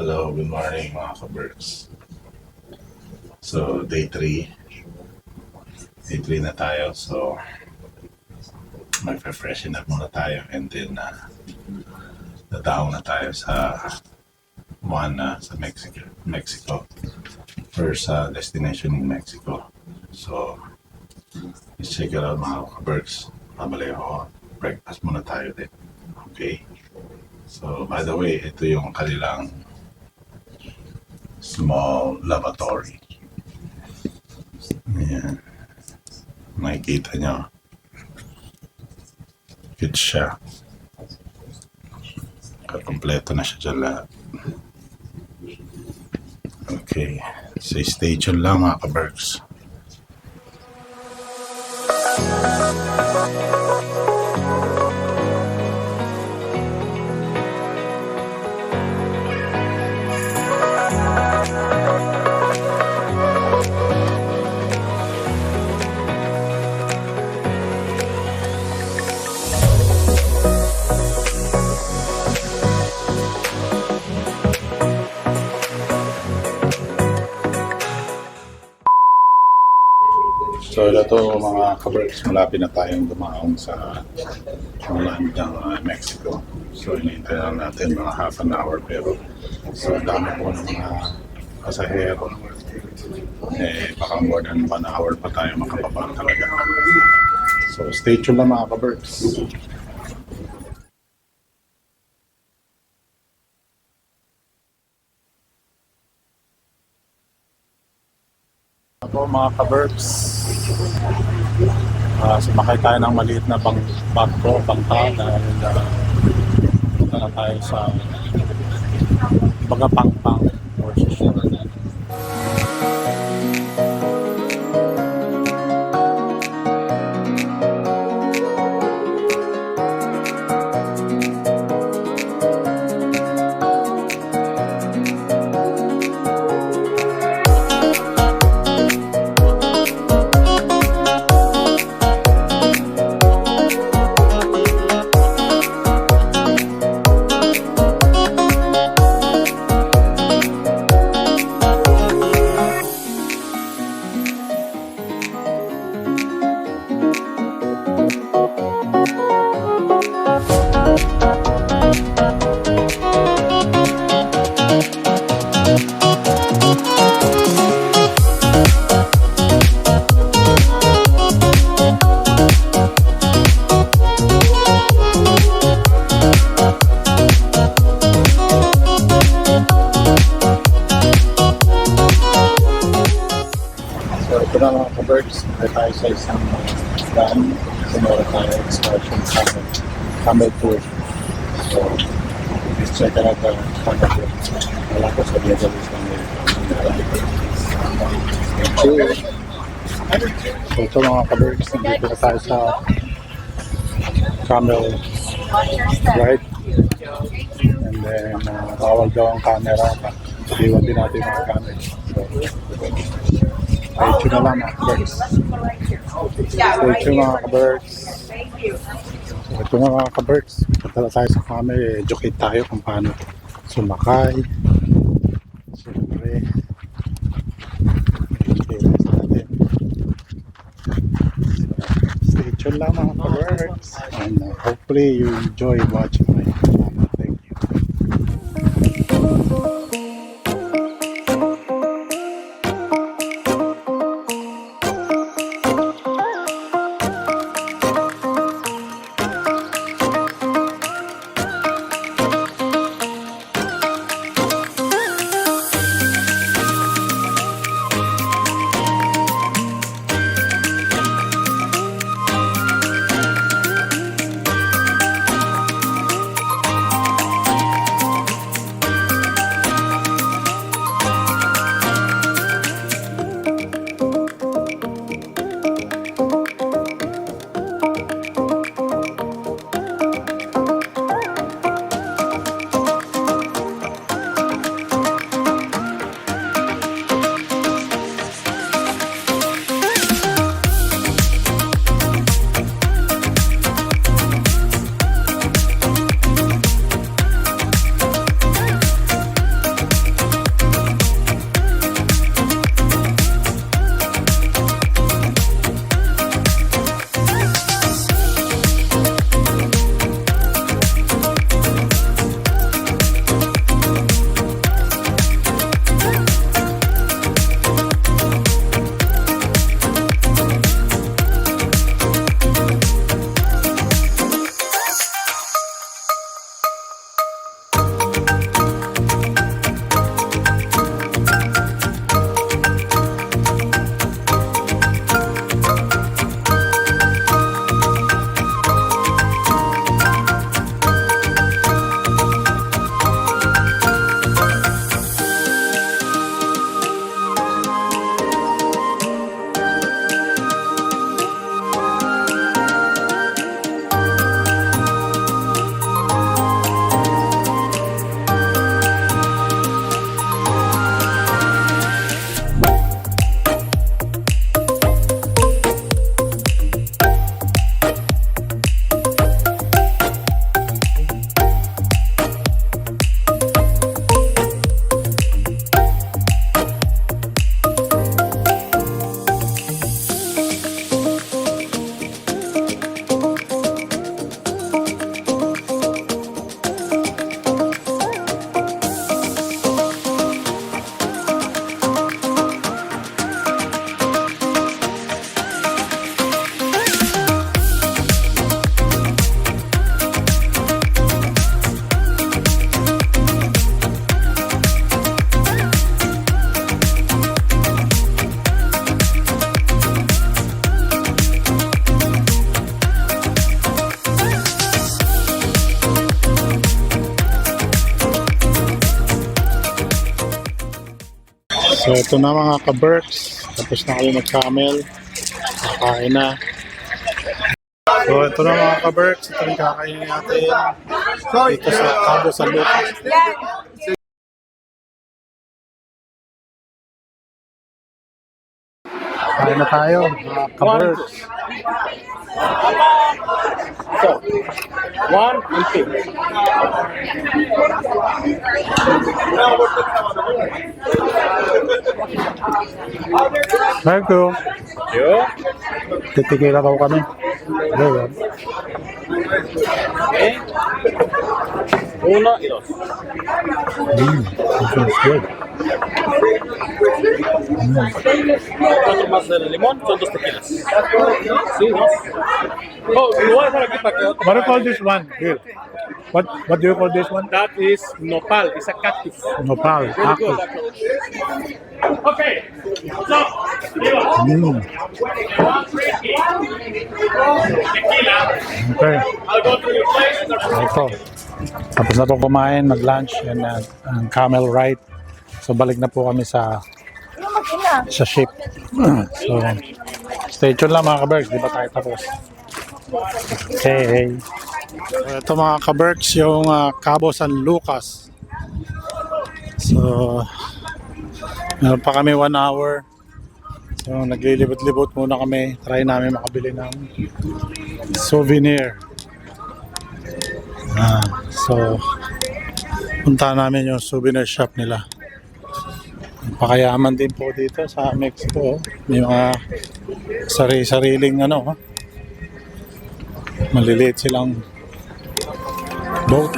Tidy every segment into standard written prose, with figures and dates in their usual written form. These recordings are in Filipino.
Hello, good morning mga ka-Berks. So, day 3. Day 3 na tayo. So, mag-freshen up muna tayo and then dadaong na tayo sa Moana sa Mexico. First destination in Mexico. So, let's check it out mga ka-Berks. Babalik ako. Breakfast muna tayo din. Okay? So, by the way, ito yung kanilang small lavatory. Ayan. Makikita nyo. Cute siya. Kompleto na siya dyan lahat. Okay. So, stay tuned lang mga ka-Berks. So ito mga ka-Berks, malapit na tayong dumaong sa land ng Mexico. So hinihintay lang natin mga half an hour pero so dami po ng mga pasahero. Baka more than 1 hour pa tayo makababa talaga. So stay tuned lang mga ka-Berks. Ako mga ka-Berks, sumakay tayo ng maliit na bangka dahil punta na tayo sa Pangpang or sa shore. Ito na mga ka-Berks, ay tayo sa isang dam. Sumura tayo, excursion camel tour. So, let's check out the camel tour. Wala ko sa Legalis ng cheers! So ito mga ka-Berks, nandito na tayo sa camel ride. And then, bawal daw ang camera. Iwan din natin mga camel. So, stay tuned na lang mga ka-Berks. Stay tuned mga ka-Berks. So ito na mga ka-Berks. Punta tayo sa camel. Educate tayo kung paano sumakay. Siyempre. Stay tuned lang mga ka-Berks. And hopefully you enjoy watching my channel. Thank you. So ito na mga ka-Berks, tapos na kami mag-camel, kakain na. So ito na mga ka-Berks, ito yung kakainin natin dito sa Cabo San Lucas. Kain na tayo mga ka-Berks. So, 1 and 2. Thank you. Yo. Titikila daw kami. Ayan. Okay. 1 y 2. This is good. ¿Cuánto más de limón? Son 2 tequilas. Sí, 2. Oh, lo voy a dejar aquí para que otro. What do you call this one, Bill? What do you call this one? That is nopal. It's a cactus. Nopal. Very good. Okay. So, Mm. tequila. Okay. I'll go to your place. Ito. Tapos na po kumain, mag-lunch, and ang camel ride. So balik na po kami sa ship. So stay tuned lang mga ka-Berks, di ba tayo tapos? Okay. So, ito mga ka-Berks, yung Cabo San Lucas. So meron pa kami 1 hour. So naglilibot-libot muna kami. Try namin makabili ng souvenir. So punta namin yung souvenir shop nila. Pakayaman din po dito sa Mexico. May mga sariling maliliit silang boat.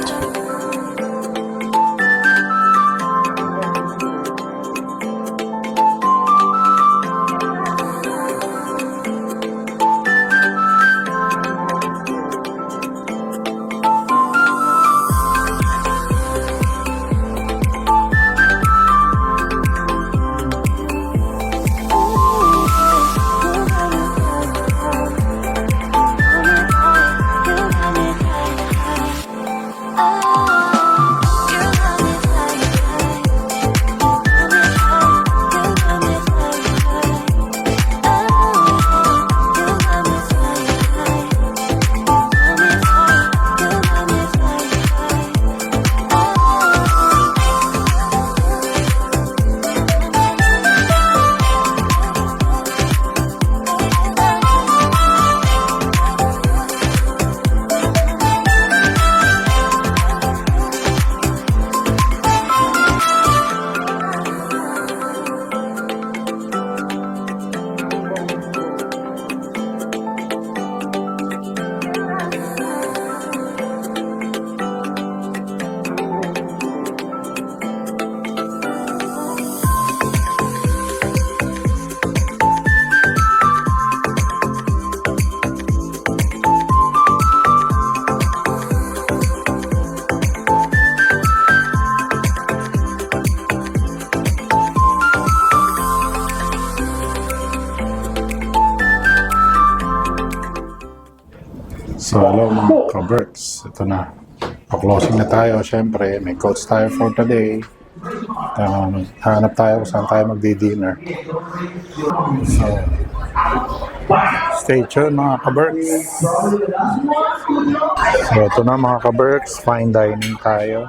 So hello mga ka-Berks, ito na. Pa-closing na tayo, syempre may coach tayo for today. Hanap tayo kung saan tayo magdi-dinner. So stay tuned mga ka-Berks. So ito na mga ka-Berks, fine dining tayo.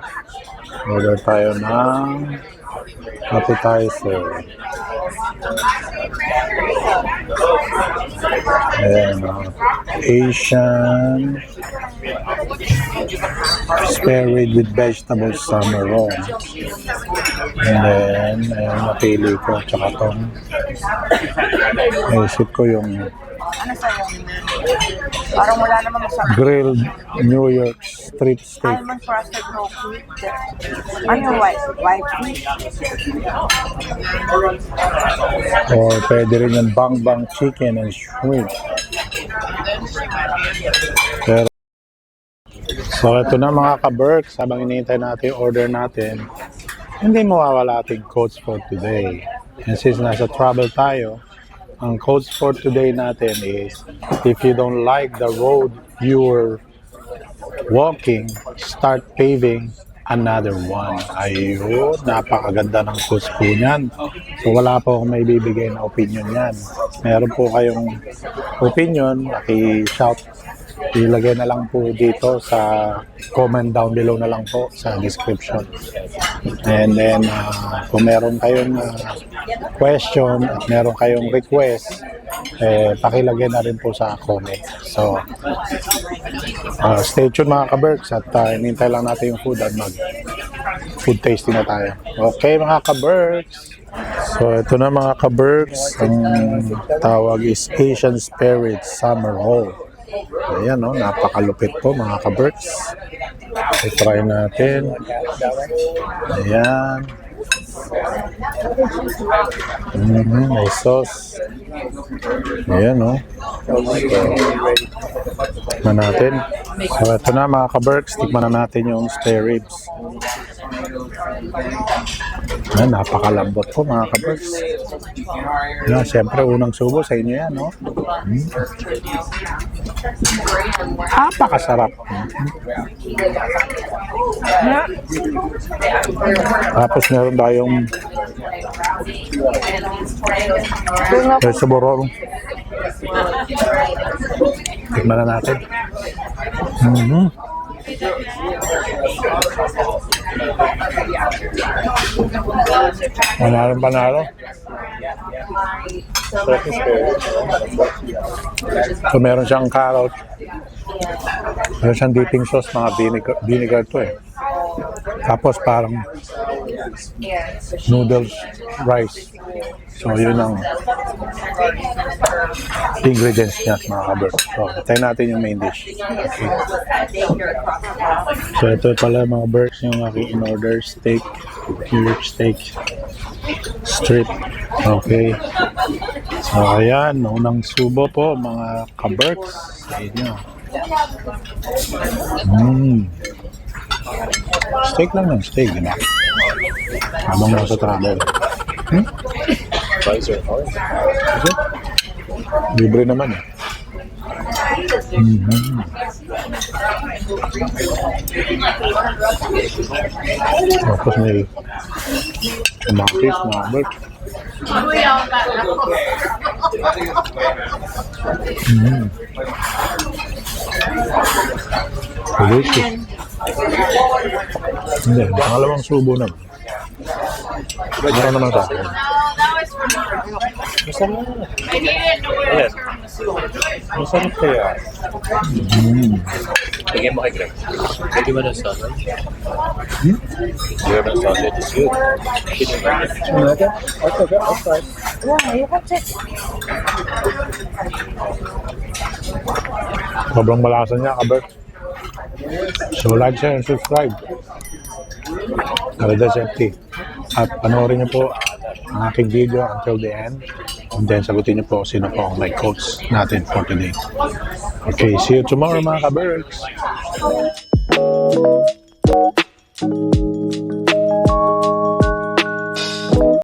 Order tayo ng appetizer. Ayan, Asian spare rib with vegetable summer roll. And then, ayan, napili ko. Tsaka itong naisip ko yung Ano sa'yo? Parang wala naman masama. grilled New York strip steak. Almond frosted whole wheat. Ano white? White wheat? Or pwede rin yung bang bang chicken and shrimp. Pero, so ito na mga ka-Berks, habang hinihintay natin yung order natin, hindi mawawala ating coach for today. And since nasa travel tayo, ang coach for today natin is, if you don't like the road you're walking, start paving another one. Ayun, napakaganda ng coach po niyan. So wala po akong may bibigay na opinion yan. Meron po kayong opinion, shout. Ilagay na lang po dito sa comment down below na lang po sa description. And then, kung meron kayong question at meron kayong request, pakilagay na rin po sa comment. So, stay tuned mga ka-Berks at hinintay lang natin yung food at food tasting na tayo. Okay mga ka-Berks. So, ito na mga ka-Berks. Ang tawag is Asian Spirit Summer Roll. Ayan, no? Napakalupit po mga ka-Berks. I-try natin. Ayan. May sauce. Ayan, no? Tikman natin. So, ito na mga ka-Berks. Tikman na natin yung spare ribs. Ayan, napakalambot po mga ka-Berks. Ayan, siyempre, unang subo sa inyo yan, no? Napakasarap. Tapos meron tayong sa borong. Tikman na natin. Panalo. So meron siyang carrot. Meron siyang dipping sauce, mga vinegar to eh. Tapos parang noodles, rice. So yun ang ingredients niya mga ka-Berks. So tayo natin yung main dish. Okay. So ito pala mga Berks yung aking in-order steak, pure steak strip. Okay. So ayan, unang subo po mga ka-Berks sa inyo. Steak lang ng steak, diba? Habang nasa travel. Libre naman eh. Tapos may tomatis, mga Berks. Delicious. Hindi, pangalawang subo na. Meron naman sa akin. Yes. Masarap kaya. Bigyan mo kay Greg. Pwede mo ng salad? Bigyan mo ng salad. It's good. Sobrang malasan niya, ka-Berks. So like, share, and subscribe. Kalada Safety. At panoorin niyo po ang aking video until the end. And then sagutin niyo po sino po ang my coach natin for today. Okay, see you tomorrow mga ka-Berks.